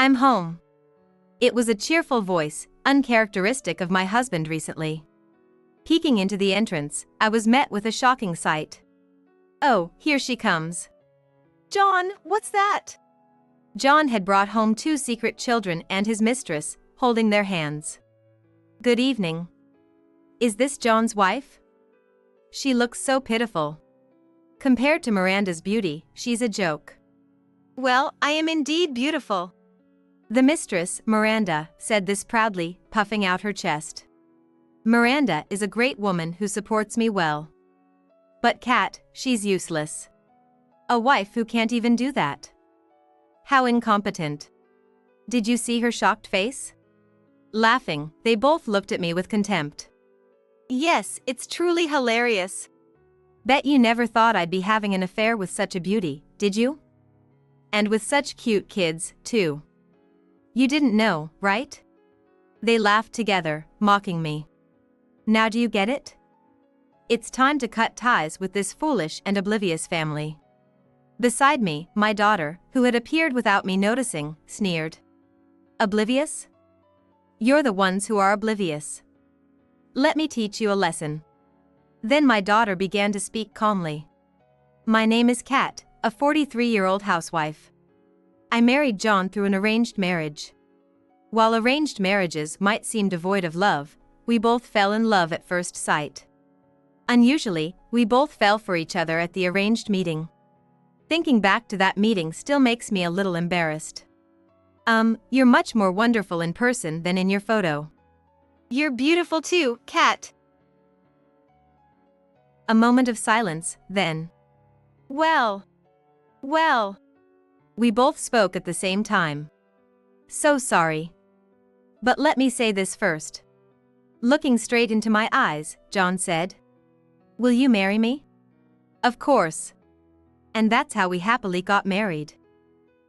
I'm home. It was a cheerful voice, uncharacteristic of my husband recently. Peeking into the entrance, I was met with a shocking sight. Oh, here she comes. John, what's that? John had brought home 2 secret children and his mistress, holding their hands. Good evening. Is this John's wife? She looks so pitiful. Compared to Miranda's beauty, she's a joke. Well, I am indeed beautiful. The mistress, Miranda, said this proudly, puffing out her chest. Miranda is a great woman who supports me well. But Kat, she's useless. A wife who can't even do that. How incompetent. Did you see her shocked face? Laughing, they both looked at me with contempt. Yes, it's truly hilarious. Bet you never thought I'd be having an affair with such a beauty, did you? And with such cute kids, too. You didn't know, right? They laughed together, mocking me. Now do you get it? It's time to cut ties with this foolish and oblivious family. Beside me, my daughter, who had appeared without me noticing, sneered. Oblivious? You're the ones who are oblivious. Let me teach you a lesson. Then my daughter began to speak calmly. My name is Kat, a 43-year-old housewife. I married John through an arranged marriage. While arranged marriages might seem devoid of love, we both fell in love at first sight. Unusually, we both fell for each other at the arranged meeting. Thinking back to that meeting still makes me a little embarrassed. You're much more wonderful in person than in your photo. You're beautiful too, Kat. A moment of silence, then. Well. We both spoke at the same time. So sorry. But let me say this first. Looking straight into my eyes, John said. Will you marry me? Of course. And that's how we happily got married.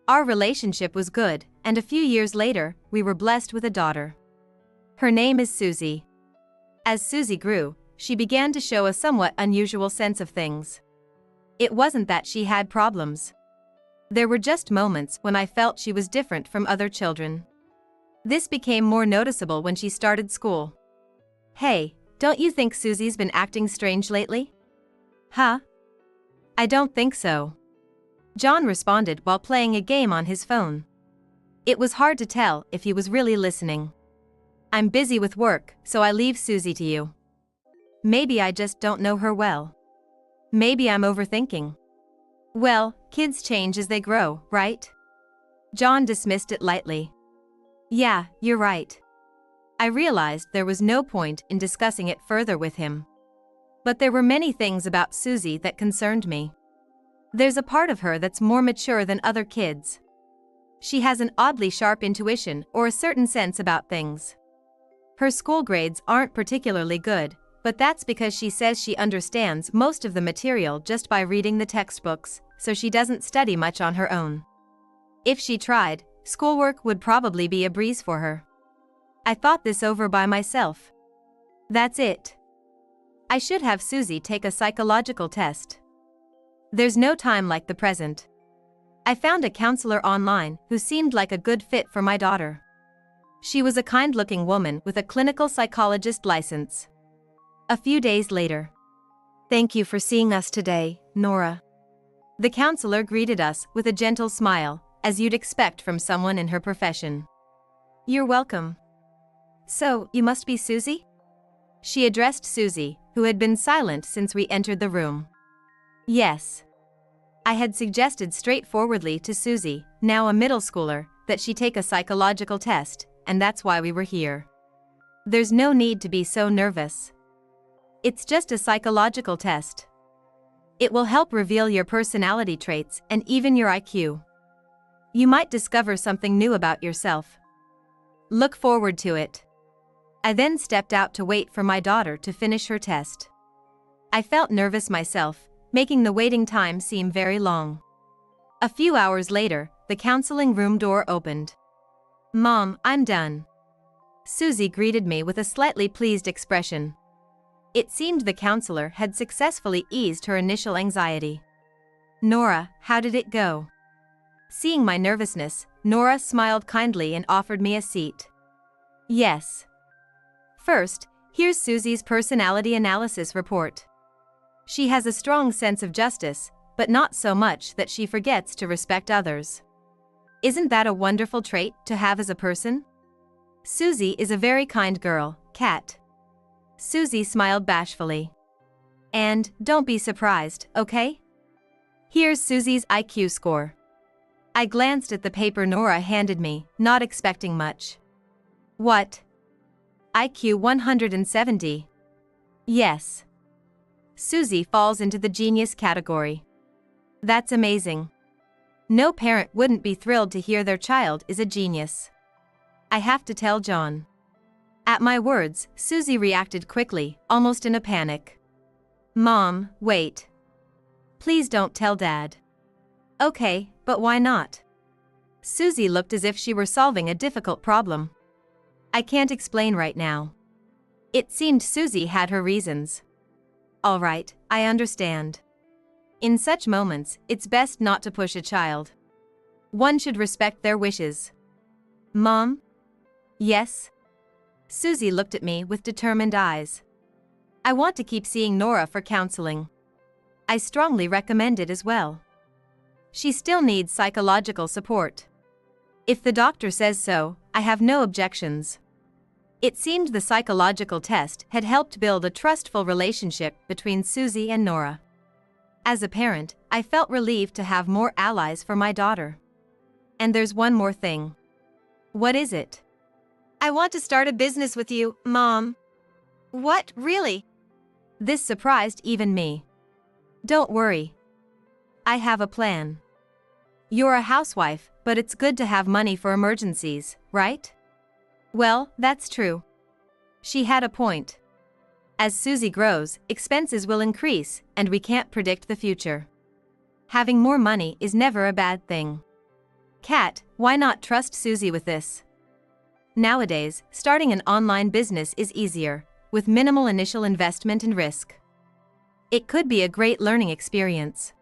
Our relationship was good, and a few years later, we were blessed with a daughter. Her name is Susie. As Susie grew, she began to show a somewhat unusual sense of things. It wasn't that she had problems. There were just moments when I felt she was different from other children. This became more noticeable when she started school. Hey, don't you think Susie's been acting strange lately? Huh? I don't think so. John responded while playing a game on his phone. It was hard to tell if he was really listening. I'm busy with work, so I leave Susie to you. Maybe I just don't know her well. Maybe I'm overthinking. Well, kids change as they grow, right? John dismissed it lightly. Yeah, you're right. I realized there was no point in discussing it further with him. But there were many things about Susie that concerned me. There's a part of her that's more mature than other kids. She has an oddly sharp intuition or a certain sense about things. Her school grades aren't particularly good, but that's because she says she understands most of the material just by reading the textbooks, so she doesn't study much on her own. If she tried, schoolwork would probably be a breeze for her. I thought this over by myself. That's it. I should have Susie take a psychological test. There's no time like the present. I found a counselor online who seemed like a good fit for my daughter. She was a kind-looking woman with a clinical psychologist license. A few days later. Thank you for seeing us today, Nora. The counselor greeted us with a gentle smile, as you'd expect from someone in her profession. You're welcome. So, you must be Susie? She addressed Susie, who had been silent since we entered the room. Yes. I had suggested straightforwardly to Susie, now a middle schooler, that she take a psychological test, and that's why we were here. There's no need to be so nervous. It's just a psychological test. It will help reveal your personality traits and even your IQ. You might discover something new about yourself. Look forward to it. I then stepped out to wait for my daughter to finish her test. I felt nervous myself, making the waiting time seem very long. A few hours later, the counseling room door opened. Mom, I'm done. Susie greeted me with a slightly pleased expression. It seemed the counselor had successfully eased her initial anxiety. Nora, how did it go? Seeing my nervousness, Nora smiled kindly and offered me a seat. Yes. First, here's Susie's personality analysis report. She has a strong sense of justice, but not so much that she forgets to respect others. Isn't that a wonderful trait to have as a person? Susie is a very kind girl, Kat. Susie smiled bashfully. And, don't be surprised, okay? Here's Susie's IQ score. I glanced at the paper Nora handed me, not expecting much. What? IQ 170. Yes. Susie falls into the genius category. That's amazing. No parent wouldn't be thrilled to hear their child is a genius. I have to tell John. At my words, Susie reacted quickly, almost in a panic. Mom, wait. Please don't tell Dad. Okay, but why not? Susie looked as if she were solving a difficult problem. I can't explain right now. It seemed Susie had her reasons. All right, I understand. In such moments, it's best not to push a child. One should respect their wishes. Mom? Yes? Susie looked at me with determined eyes. I want to keep seeing Nora for counseling. I strongly recommend it as well. She still needs psychological support. If the doctor says so, I have no objections. It seemed the psychological test had helped build a trustful relationship between Susie and Nora. As a parent, I felt relieved to have more allies for my daughter. And there's one more thing. What is it? I want to start a business with you, Mom. What, really? This surprised even me. Don't worry. I have a plan. You're a housewife, but it's good to have money for emergencies, right? Well, that's true. She had a point. As Susie grows, expenses will increase, and we can't predict the future. Having more money is never a bad thing. Kat, why not trust Susie with this? Nowadays, starting an online business is easier, with minimal initial investment and risk. It could be a great learning experience.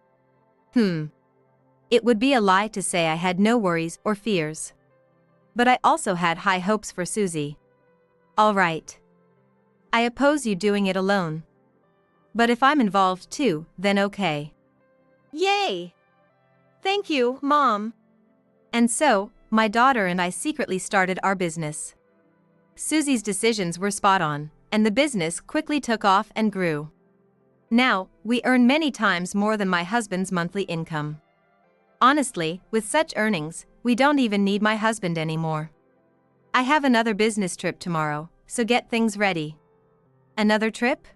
It would be a lie to say I had no worries or fears. But I also had high hopes for Susie. All right. I oppose you doing it alone. But if I'm involved too, then okay. Yay! Thank you, Mom. And so, my daughter and I secretly started our business. Susie's decisions were spot on, and the business quickly took off and grew. Now, we earn many times more than my husband's monthly income. Honestly, with such earnings, we don't even need my husband anymore. I have another business trip tomorrow, so get things ready. Another trip?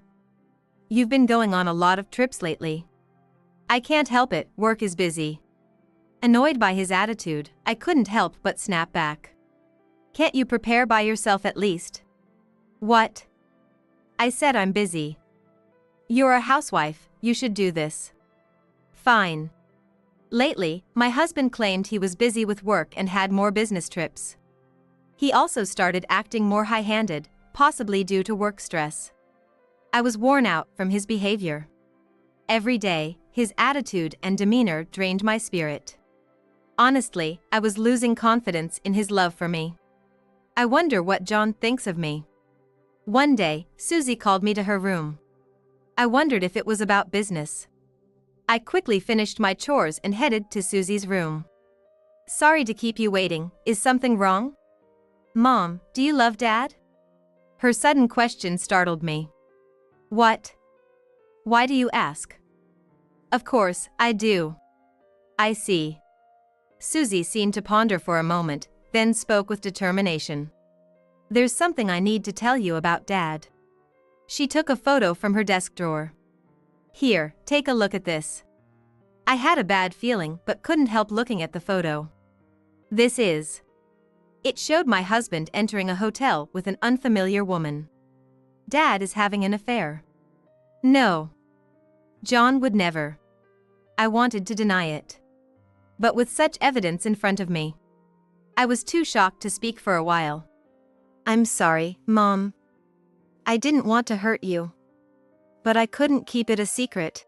You've been going on a lot of trips lately. I can't help it, work is busy. Annoyed by his attitude, I couldn't help but snap back. Can't you prepare by yourself at least? What? I said I'm busy. You're a housewife, you should do this. Fine. Lately, my husband claimed he was busy with work and had more business trips. He also started acting more high-handed, possibly due to work stress. I was worn out from his behavior. Every day, his attitude and demeanor drained my spirit. Honestly, I was losing confidence in his love for me. I wonder what John thinks of me. One day, Susie called me to her room. I wondered if it was about business. I quickly finished my chores and headed to Susie's room. Sorry to keep you waiting, is something wrong? Mom, do you love Dad? Her sudden question startled me. What? Why do you ask? Of course, I do. I see. Susie seemed to ponder for a moment, then spoke with determination. There's something I need to tell you about Dad. She took a photo from her desk drawer. Here, take a look at this. I had a bad feeling but couldn't help looking at the photo. This is. It showed my husband entering a hotel with an unfamiliar woman. Dad is having an affair. No. John would never. I wanted to deny it. But with such evidence in front of me, I was too shocked to speak for a while. I'm sorry, Mom. I didn't want to hurt you. But I couldn't keep it a secret.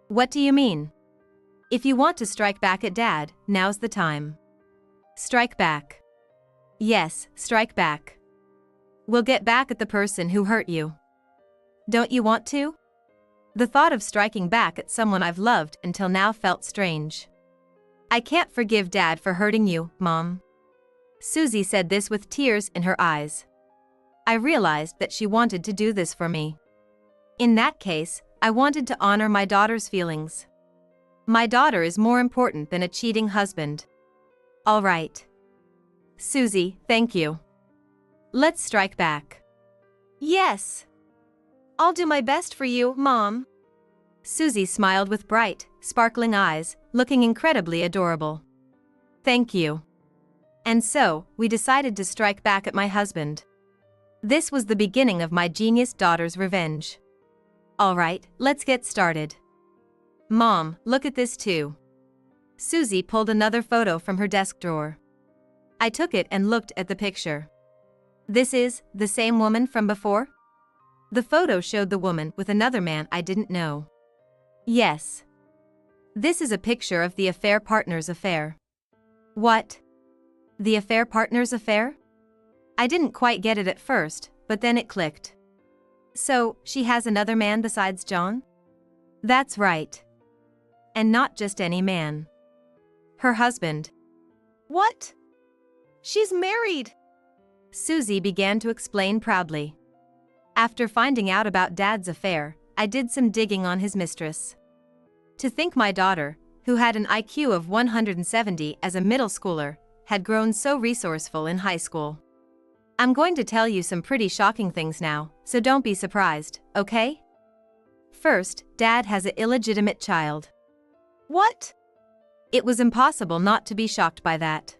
What do you mean? If you want to strike back at Dad, now's the time. Strike back. Yes, strike back. We'll get back at the person who hurt you. Don't you want to? The thought of striking back at someone I've loved until now felt strange. I can't forgive Dad for hurting you, Mom. Susie said this with tears in her eyes. I realized that she wanted to do this for me. In that case, I wanted to honor my daughter's feelings. My daughter is more important than a cheating husband. All right. Susie, thank you. Let's strike back. Yes. I'll do my best for you, Mom. Susie smiled with bright, sparkling eyes, looking incredibly adorable. Thank you. And so, we decided to strike back at my husband. This was the beginning of my genius daughter's revenge. All right, let's get started. Mom, look at this too. Susie pulled another photo from her desk drawer. I took it and looked at the picture. This is the same woman from before? The photo showed the woman with another man I didn't know. Yes. This is a picture of the affair partner's affair. What? The affair partner's affair? I didn't quite get it at first, but then it clicked. So, she has another man besides John? That's right. And not just any man. Her husband. What? She's married. Susie began to explain proudly. After finding out about Dad's affair, I did some digging on his mistress. To think my daughter, who had an IQ of 170 as a middle schooler, had grown so resourceful in high school. I'm going to tell you some pretty shocking things now, so don't be surprised, okay? First, Dad has an illegitimate child. What? It was impossible not to be shocked by that.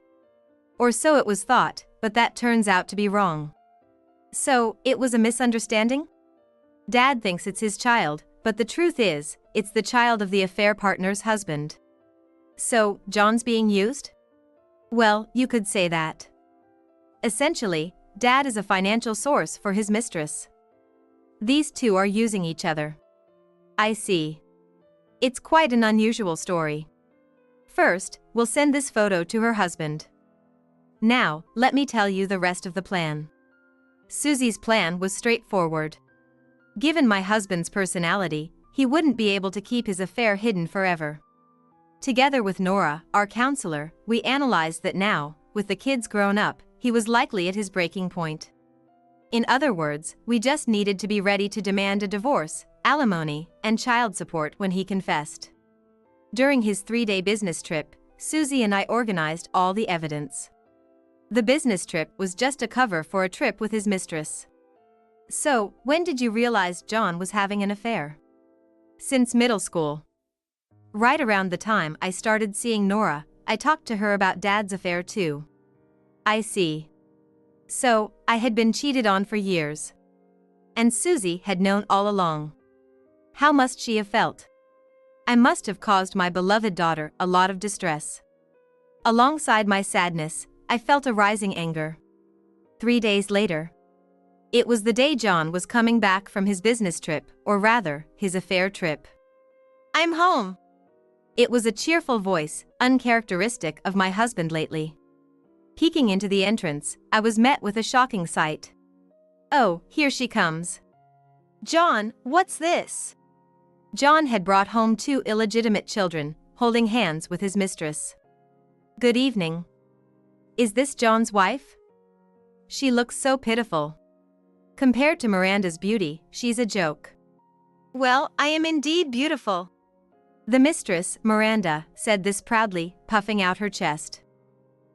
Or so it was thought, but that turns out to be wrong. So, it was a misunderstanding? Dad thinks it's his child, but the truth is, it's the child of the affair partner's husband. So, John's being used? Well, you could say that. Essentially, Dad is a financial source for his mistress. These two are using each other. I see. It's quite an unusual story. First, we'll send this photo to her husband. Now, let me tell you the rest of the plan. Susie's plan was straightforward. Given my husband's personality, he wouldn't be able to keep his affair hidden forever. Together with Nora, our counselor, we analyzed that now, with the kids grown up, he was likely at his breaking point. In other words, we just needed to be ready to demand a divorce, alimony, and child support when he confessed. During his 3-day business trip, Susie and I organized all the evidence. The business trip was just a cover for a trip with his mistress. So, when did you realize John was having an affair? Since middle school. Right around the time I started seeing Nora, I talked to her about Dad's affair too. I see. So, I had been cheated on for years. And Susie had known all along. How must she have felt? I must have caused my beloved daughter a lot of distress. Alongside my sadness, I felt a rising anger. 3 days later. It was the day John was coming back from his business trip, or rather, his affair trip. I'm home. It was a cheerful voice, uncharacteristic of my husband lately. Peeking into the entrance, I was met with a shocking sight. Oh, here she comes. John, what's this? John had brought home 2 illegitimate children, holding hands with his mistress. Good evening. Is this John's wife? She looks so pitiful. Compared to Miranda's beauty, she's a joke. Well, I am indeed beautiful. The mistress, Miranda, said this proudly, puffing out her chest.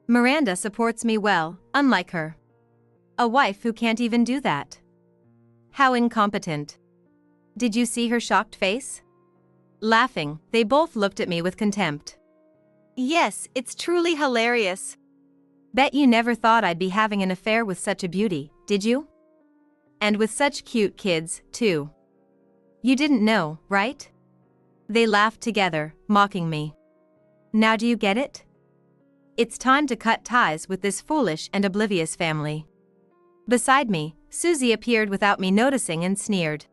Miranda supports me well, unlike her. A wife who can't even do that. How incompetent. Did you see her shocked face? Laughing, they both looked at me with contempt. Yes, it's truly hilarious. Bet you never thought I'd be having an affair with such a beauty, did you? And with such cute kids, too. You didn't know, right? They laughed together, mocking me. Now do you get it? It's time to cut ties with this foolish and oblivious family. Beside me, Susie appeared without me noticing and sneered.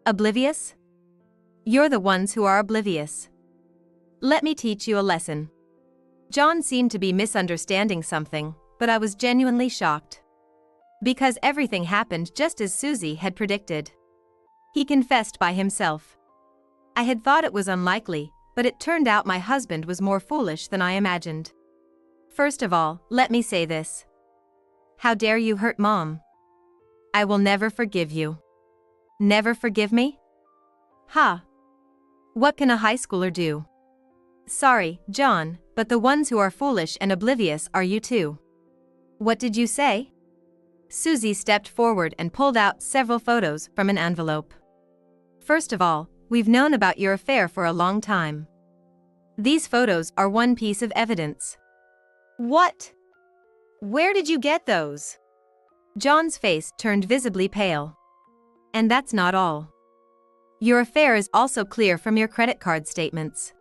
Oblivious? You're the ones who are oblivious. Let me teach you a lesson. John seemed to be misunderstanding something, but I was genuinely shocked. Because everything happened just as Susie had predicted. He confessed by himself. I had thought it was unlikely, but it turned out my husband was more foolish than I imagined. First of all, let me say this. How dare you hurt Mom? I will never forgive you. Never forgive me? Ha! What can a high schooler do? Sorry, John, but the ones who are foolish and oblivious are you too. What did you say? Susie stepped forward and pulled out several photos from an envelope. First of all, we've known about your affair for a long time. These photos are one piece of evidence. What? Where did you get those? John's face turned visibly pale. And that's not all. Your affair is also clear from your credit card statements.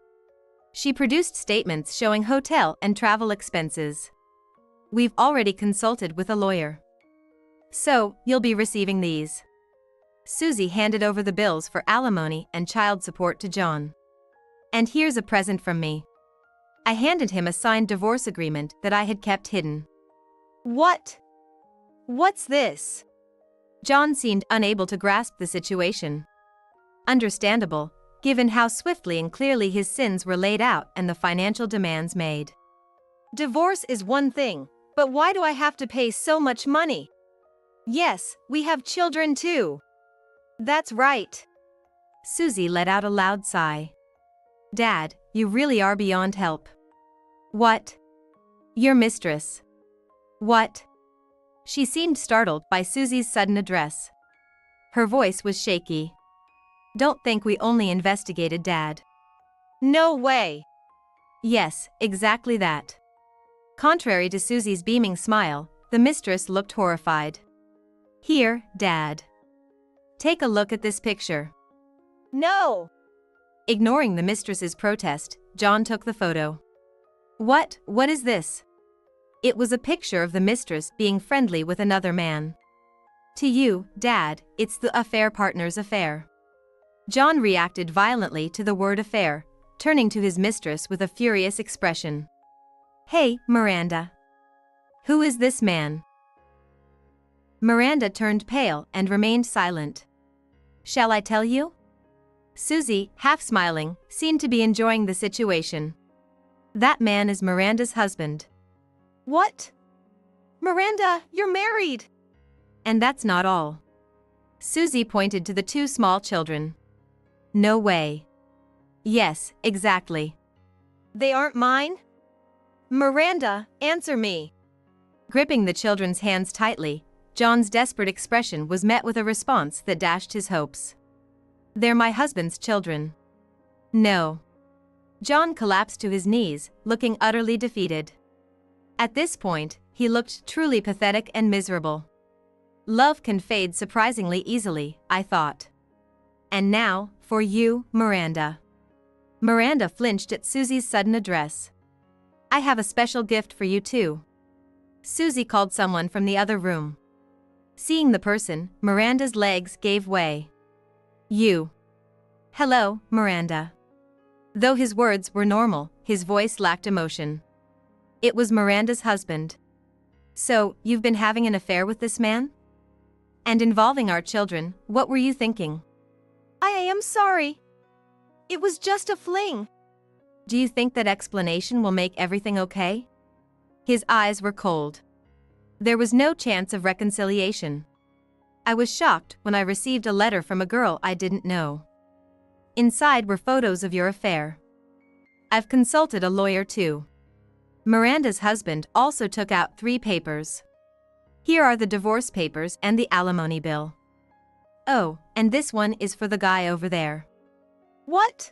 She produced statements showing hotel and travel expenses. We've already consulted with a lawyer. So, you'll be receiving these. Susie handed over the bills for alimony and child support to John. And here's a present from me. I handed him a signed divorce agreement that I had kept hidden. What? What's this? John seemed unable to grasp the situation. Understandable, given how swiftly and clearly his sins were laid out and the financial demands made. Divorce is one thing, but why do I have to pay so much money? Yes, we have children too. That's right. Susie let out a loud sigh. Dad, you really are beyond help. What? Your mistress. What? She seemed startled by Susie's sudden address. Her voice was shaky. Don't think we only investigated Dad. No way. Yes, exactly that. Contrary to Susie's beaming smile, the mistress looked horrified. Here, Dad. Take a look at this picture. No! Ignoring the mistress's protest, John took the photo. What is this? It was a picture of the mistress being friendly with another man. To you, Dad, it's the affair partner's affair. John reacted violently to the word affair, turning to his mistress with a furious expression. Hey, Miranda. Who is this man? Miranda turned pale and remained silent. Shall I tell you? Susie, half smiling, seemed to be enjoying the situation. That man is Miranda's husband. What? Miranda, you're married! And that's not all. Susie pointed to the two small children. No way. Yes, exactly. They aren't mine? Miranda, answer me. Gripping the children's hands tightly, John's desperate expression was met with a response that dashed his hopes. They're my husband's children. No. John collapsed to his knees, looking utterly defeated. At this point, he looked truly pathetic and miserable. Love can fade surprisingly easily, I thought. And now, for you, Miranda. Miranda flinched at Susie's sudden address. I have a special gift for you too. Susie called someone from the other room. Seeing the person, Miranda's legs gave way. You. Hello, Miranda. Though his words were normal, his voice lacked emotion. It was Miranda's husband. So, you've been having an affair with this man? And involving our children, what were you thinking? I am sorry. It was just a fling. Do you think that explanation will make everything okay? His eyes were cold. There was no chance of reconciliation. I was shocked when I received a letter from a girl I didn't know. Inside were photos of your affair. I've consulted a lawyer too. Miranda's husband also took out 3 papers. Here are the divorce papers and the alimony bill. Oh, and this one is for the guy over there. What?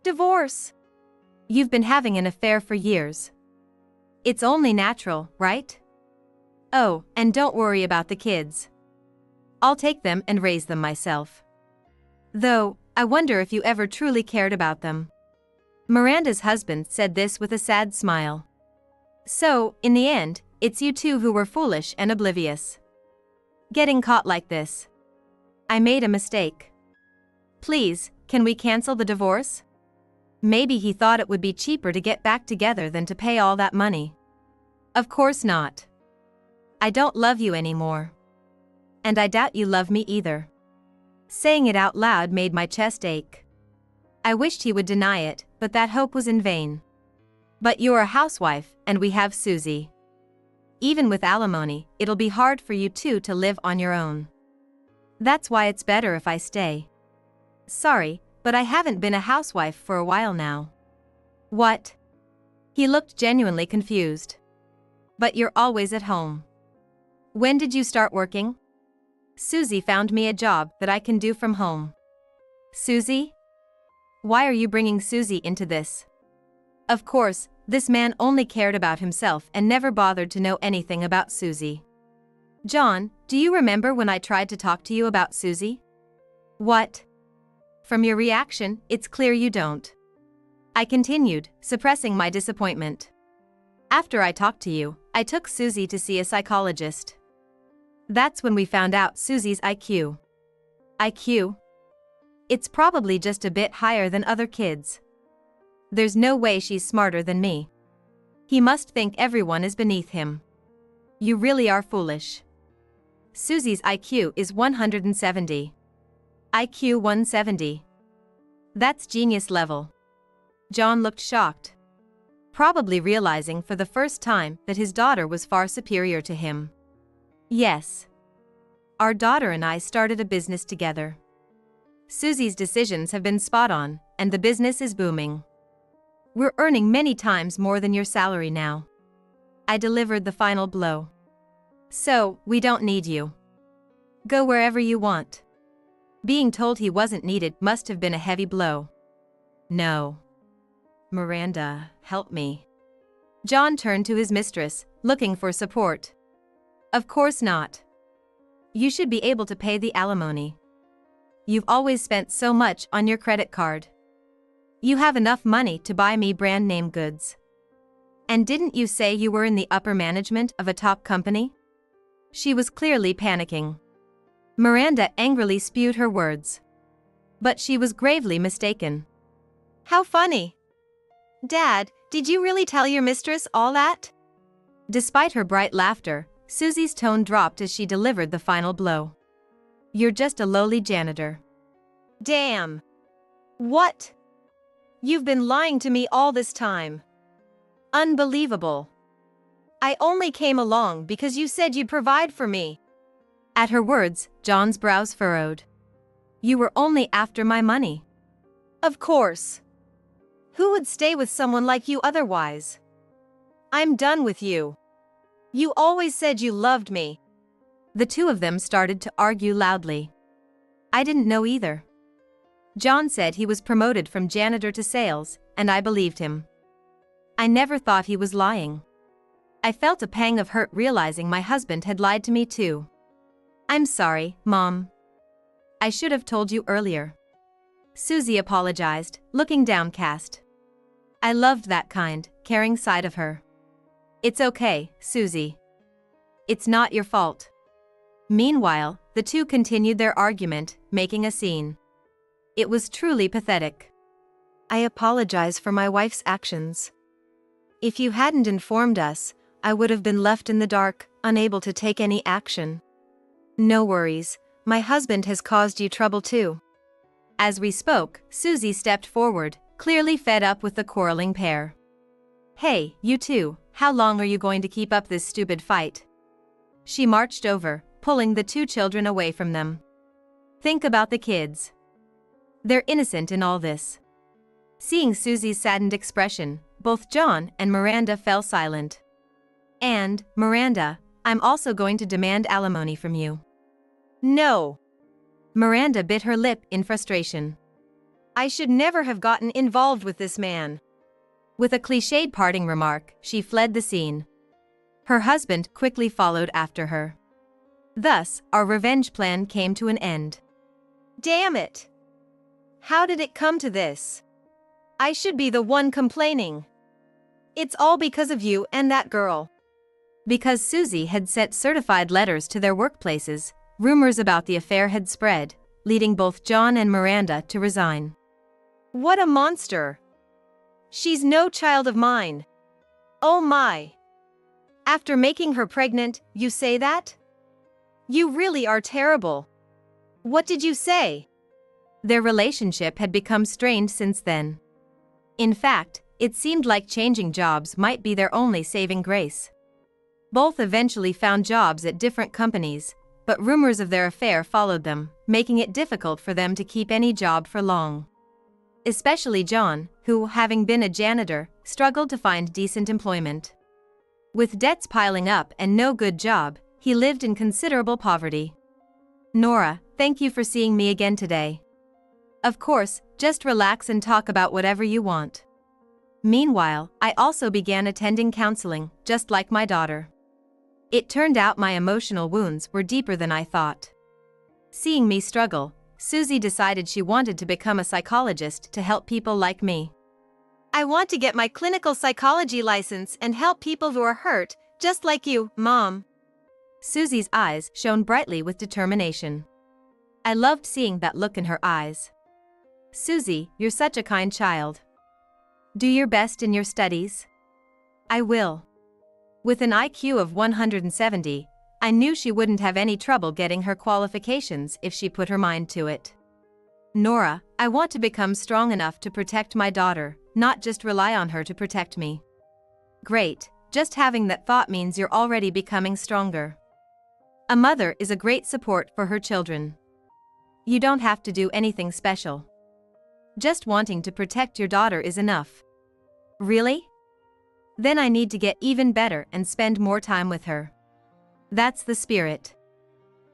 Divorce? You've been having an affair for years. It's only natural, right? Oh, and don't worry about the kids. I'll take them and raise them myself. Though, I wonder if you ever truly cared about them. Miranda's husband said this with a sad smile. So, in the end, it's you two who were foolish and oblivious. Getting caught like this. I made a mistake. Please, can we cancel the divorce? Maybe he thought it would be cheaper to get back together than to pay all that money. Of course not. I don't love you anymore. And I doubt you love me either. Saying it out loud made my chest ache. I wished he would deny it, but that hope was in vain. But you're a housewife, and we have Susie. Even with alimony, it'll be hard for you two to live on your own. That's why it's better if I stay. Sorry, but I haven't been a housewife for a while now. What? He looked genuinely confused. But you're always at home. When did you start working? Susie found me a job that I can do from home. Susie? Why are you bringing Susie into this? Of course, this man only cared about himself and never bothered to know anything about Susie. John, do you remember when I tried to talk to you about Susie? What? From your reaction, it's clear you don't. I continued, suppressing my disappointment. After I talked to you, I took Susie to see a psychologist. That's when we found out Susie's IQ. IQ? It's probably just a bit higher than other kids. There's no way she's smarter than me. He must think everyone is beneath him. You really are foolish. Susie's IQ is 170. IQ 170. That's genius level. John looked shocked. Probably realizing for the first time that his daughter was far superior to him. Yes. Our daughter and I started a business together. Susie's decisions have been spot on, and the business is booming. We're earning many times more than your salary now. I delivered the final blow. So, we don't need you. Go wherever you want. Being told he wasn't needed must have been a heavy blow. No. Miranda, help me. John turned to his mistress, looking for support. Of course not. You should be able to pay the alimony. You've always spent so much on your credit card. You have enough money to buy me brand name goods. And didn't you say you were in the upper management of a top company? She was clearly panicking. Miranda angrily spewed her words. But she was gravely mistaken. How funny. Dad, did you really tell your mistress all that? Despite her bright laughter, Susie's tone dropped as she delivered the final blow. You're just a lowly janitor. Damn. What? You've been lying to me all this time. Unbelievable. I only came along because you said you'd provide for me. At her words, John's brows furrowed. You were only after my money. Of course. Who would stay with someone like you otherwise? I'm done with you. You always said you loved me. The two of them started to argue loudly. I didn't know either. John said he was promoted from janitor to sales, and I believed him. I never thought he was lying. I felt a pang of hurt realizing my husband had lied to me too. I'm sorry, Mom. I should have told you earlier. Susie apologized, looking downcast. I loved that kind, caring side of her. It's okay, Susie. It's not your fault. Meanwhile, the two continued their argument, making a scene. It was truly pathetic. I apologize for my wife's actions. If you hadn't informed us, I would have been left in the dark, unable to take any action. No worries, my husband has caused you trouble too. As we spoke, Susie stepped forward, clearly fed up with the quarreling pair. Hey, you two, how long are you going to keep up this stupid fight? She marched over, pulling the two children away from them. Think about the kids. They're innocent in all this. Seeing Susie's saddened expression, both John and Miranda fell silent. And, Miranda, I'm also going to demand alimony from you. No. Miranda bit her lip in frustration. I should never have gotten involved with this man. With a cliched parting remark, she fled the scene. Her husband quickly followed after her. Thus, our revenge plan came to an end. Damn it! How did it come to this? I should be the one complaining. It's all because of you and that girl. Because Susie had sent certified letters to their workplaces, rumors about the affair had spread, leading both John and Miranda to resign. What a monster! She's no child of mine. Oh my. After making her pregnant, you say that? You really are terrible. What did you say? Their relationship had become strained since then. In fact, it seemed like changing jobs might be their only saving grace. Both eventually found jobs at different companies, but rumors of their affair followed them, making it difficult for them to keep any job for long. Especially John, who, having been a janitor, struggled to find decent employment. With debts piling up and no good job, he lived in considerable poverty. Nora, thank you for seeing me again today. Of course, just relax and talk about whatever you want. Meanwhile, I also began attending counseling, just like my daughter. It turned out my emotional wounds were deeper than I thought. Seeing me struggle, Susie decided she wanted to become a psychologist to help people like me. I want to get my clinical psychology license and help people who are hurt, just like you, Mom. Susie's eyes shone brightly with determination. I loved seeing that look in her eyes. Susie, you're such a kind child. Do your best in your studies. I will. With an IQ of 170, I knew she wouldn't have any trouble getting her qualifications if she put her mind to it. Nora, I want to become strong enough to protect my daughter, not just rely on her to protect me. Great, just having that thought means you're already becoming stronger. A mother is a great support for her children. You don't have to do anything special. Just wanting to protect your daughter is enough. Really? Then I need to get even better and spend more time with her. That's the spirit.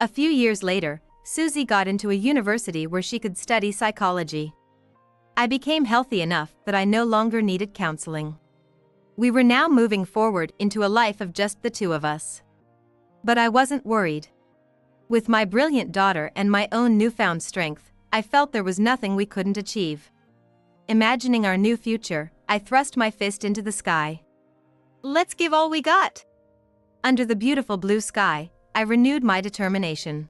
A few years later, Susie got into a university where she could study psychology. I became healthy enough that I no longer needed counseling. We were now moving forward into a life of just the two of us. But I wasn't worried. With my brilliant daughter and my own newfound strength, I felt there was nothing we couldn't achieve. Imagining our new future, I thrust my fist into the sky. Let's give all we got. Under the beautiful blue sky, I renewed my determination.